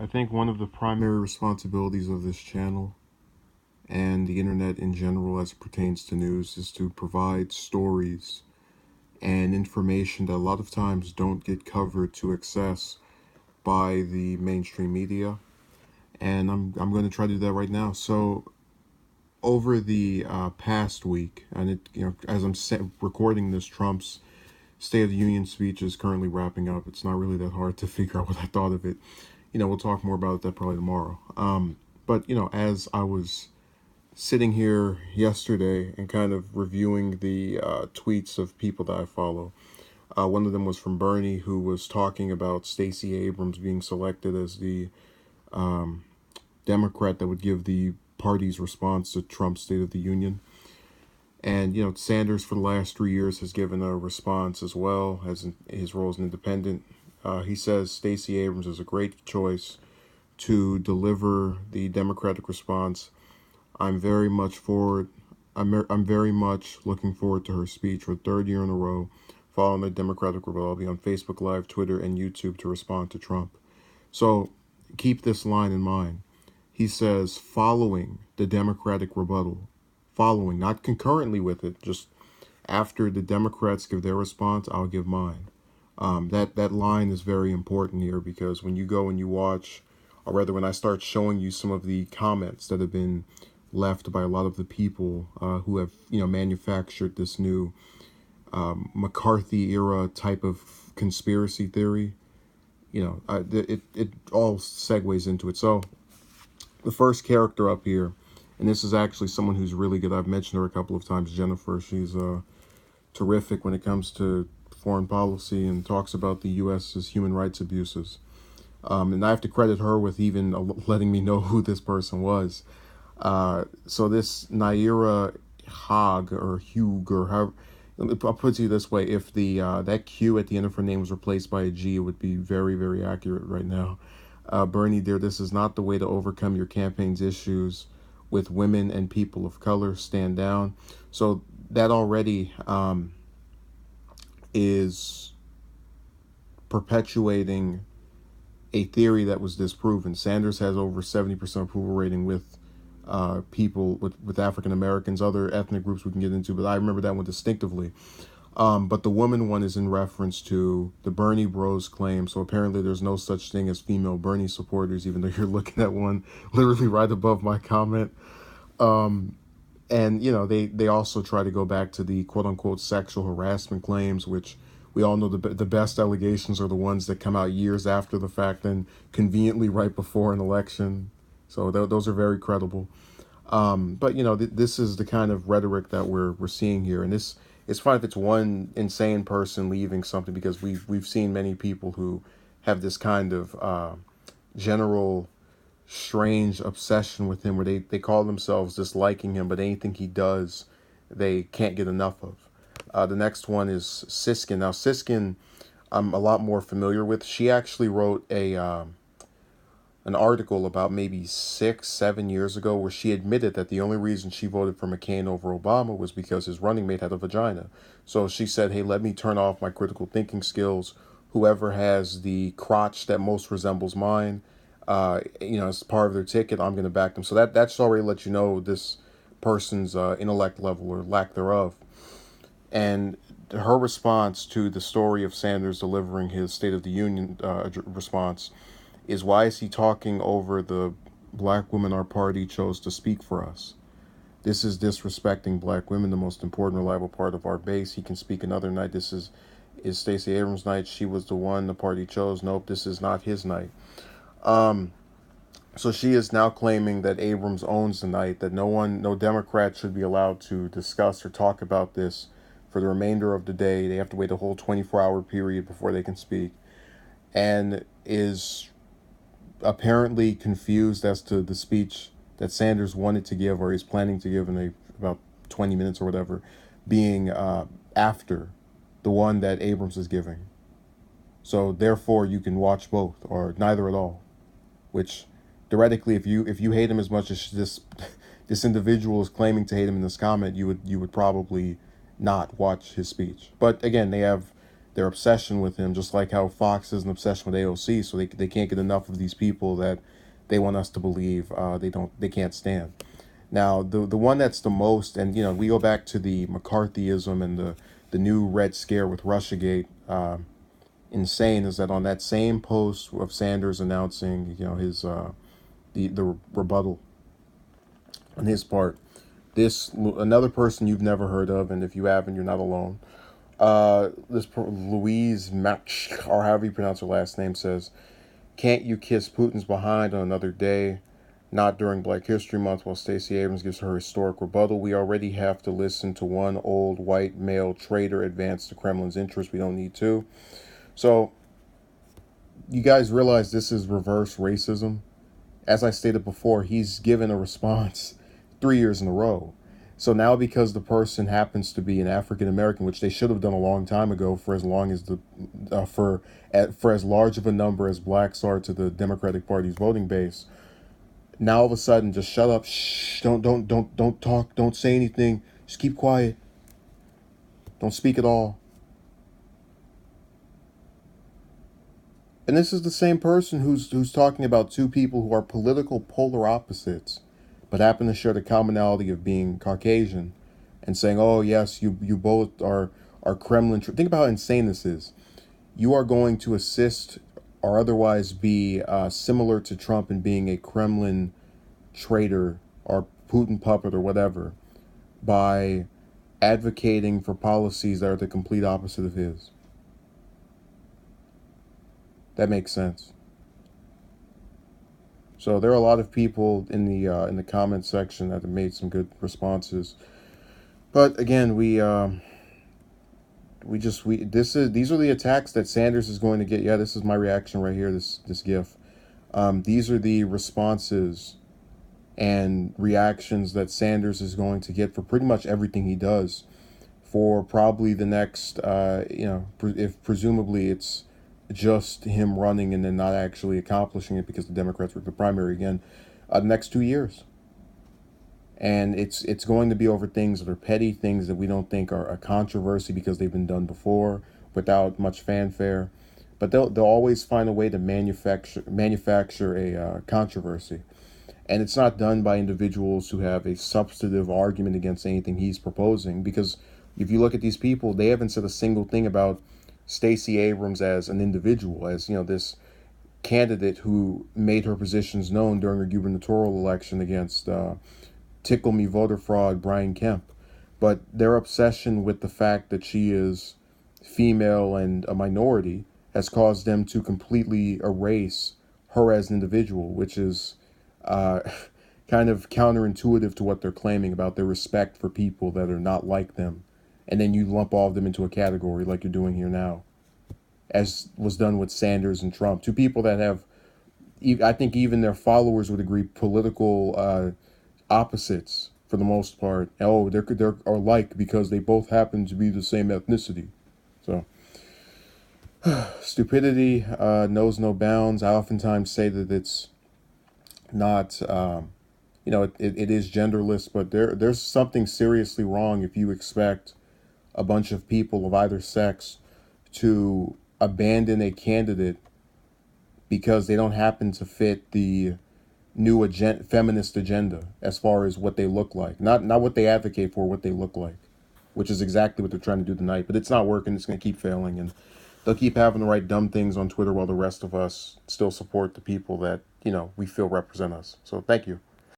I think one of the primary responsibilities of this channel and the internet in general as it pertains to news is to provide stories and information that a lot of times don't get covered to excess by the mainstream media. And I'm going to try to do that right now. So over the past week, and as I'm recording this, Trump's State of the Union speech is currently wrapping up. It's not really that hard to figure out what I thought of it. We'll talk more about that probably tomorrow. But as I was sitting here yesterday and kind of reviewing the tweets of people that I follow, one of them was from Bernie, who was talking about Stacey Abrams being selected as the Democrat that would give the party's response to Trump's State of the Union. And, Sanders for the last 3 years has given a response as well as in his role as an independent. He says Stacey Abrams is a great choice to deliver the Democratic response. I'm very much looking forward to her speech for the third year in a row, following the Democratic rebuttal. I'll be on Facebook Live, Twitter, and YouTube to respond to Trump. So keep this line in mind. He says, following the Democratic rebuttal, following, not concurrently with it, just after the Democrats give their response, I'll give mine. That line is very important here, because when you go and you watch, or rather when I start showing you some of the comments that have been left by a lot of the people who have manufactured this new McCarthy era type of conspiracy theory, it all segues into it. So the first character up here, and this is actually someone who's really good. I've mentioned her a couple of times, Jennifer. She's terrific when it comes to foreign policy and talks about the U.S.'s human rights abuses. And I have to credit her with even letting me know who this person was. So this Naira Hogg or Hugh or however, I'll put it to you this way: if the that Q at the end of her name was replaced by a G, it would be very, very accurate right now. Bernie, dear, this is not the way to overcome your campaign's issues with women and people of color. Stand down. So that already is perpetuating a theory that was disproven. Sanders has over 70% approval rating with people with African Americans, other ethnic groups we can get into, but I remember that one distinctively. But the woman one is in reference to the Bernie Bros claim. So apparently there's no such thing as female Bernie supporters, even though you're looking at one literally right above my comment. And, they also try to go back to the quote unquote sexual harassment claims, which we all know the best allegations are the ones that come out years after the fact and conveniently right before an election. So those are very credible. But, this is the kind of rhetoric that we're seeing here. And it's fine if it's one insane person leaving something, because we've seen many people who have this kind of general strange obsession with him, where they call themselves disliking him, but anything he does, they can't get enough of. The next one is Siskin. Now, Siskin, I'm a lot more familiar with. She actually wrote an article about maybe 6-7 years ago where she admitted that the only reason she voted for McCain over Obama was because his running mate had a vagina. So she said, hey, let me turn off my critical thinking skills. Whoever has the crotch that most resembles mine, as part of their ticket, I'm going to back them. So that's already let you know this person's intellect level or lack thereof. And her response to the story of Sanders delivering his State of the Union response is, why is he talking over the black women our party chose to speak for us? This is disrespecting black women, the most important, reliable part of our base. He can speak another night. This is Stacey Abrams' night. She was the one the party chose. Nope, this is not his night. So she is now claiming that Abrams owns the night, that no Democrat should be allowed to discuss or talk about this for the remainder of the day. They have to wait a whole 24-hour period before they can speak, and is apparently confused as to the speech that Sanders wanted to give, or is planning to give in about 20 minutes or whatever, being after the one that Abrams is giving. So therefore you can watch both or neither at all, which theoretically, if you hate him as much as this individual is claiming to hate him in this comment, you would probably not watch his speech. But again, they have their obsession with him, just like how Fox is an obsession with AOC, so they can't get enough of these people that they want us to believe they can't stand. Now the one that's the most, and we go back to the McCarthyism and the new Red Scare with Russiagate. Insane is that on that same post of Sanders announcing his the rebuttal on his part, this another person you've never heard of, and if you haven't, you're not alone. Louise Mach, or however you pronounce her last name, says, "Can't you kiss Putin's behind on another day? Not during Black History Month." While Stacey Abrams gives her historic rebuttal, "We already have to listen to one old white male traitor advance the Kremlin's interests. We don't need to." So, you guys realize this is reverse racism? As I stated before, he's given a response 3 years in a row. So now, because the person happens to be an African American, which they should have done a long time ago, for as long as for as large of a number as blacks are to the Democratic Party's voting base, now all of a sudden, just shut up, shh, don't talk, don't say anything, just keep quiet, don't speak at all. And this is the same person who's talking about two people who are political polar opposites, but happen to share the commonality of being Caucasian, and saying, "Oh yes, you both are Kremlin." Think about how insane this is. You are going to assist or otherwise be similar to Trump in being a Kremlin traitor or Putin puppet or whatever by advocating for policies that are the complete opposite of his. That makes sense. So there are a lot of people in the comment section that have made some good responses. But again, these are the attacks that Sanders is going to get. Yeah, this is my reaction right here. This GIF. These are the responses and reactions that Sanders is going to get for pretty much everything he does for probably the next, if presumably it's just him running and then not actually accomplishing it because the Democrats were the primary again, the next 2 years. And it's going to be over things that are petty, things that we don't think are a controversy because they've been done before without much fanfare. But they'll always find a way to manufacture a controversy. And it's not done by individuals who have a substantive argument against anything he's proposing. Because if you look at these people, they haven't said a single thing about Stacey Abrams as an individual, as this candidate who made her positions known during her gubernatorial election against tickle me voter fraud Brian Kemp. But their obsession with the fact that she is female and a minority has caused them to completely erase her as an individual, which is kind of counterintuitive to what they're claiming about their respect for people that are not like them. And then you lump all of them into a category like you're doing here now, as was done with Sanders and Trump. Two people that have, I think even their followers would agree, political opposites for the most part. Oh, they're alike because they both happen to be the same ethnicity. So, stupidity knows no bounds. I oftentimes say that it's not, it is genderless, but there's something seriously wrong if you expect a bunch of people of either sex to abandon a candidate because they don't happen to fit the new feminist agenda as far as what they look like. Not what they advocate for, what they look like, which is exactly what they're trying to do tonight. But it's not working. It's going to keep failing. And they'll keep having to write dumb things on Twitter while the rest of us still support the people that, we feel represent us. So thank you.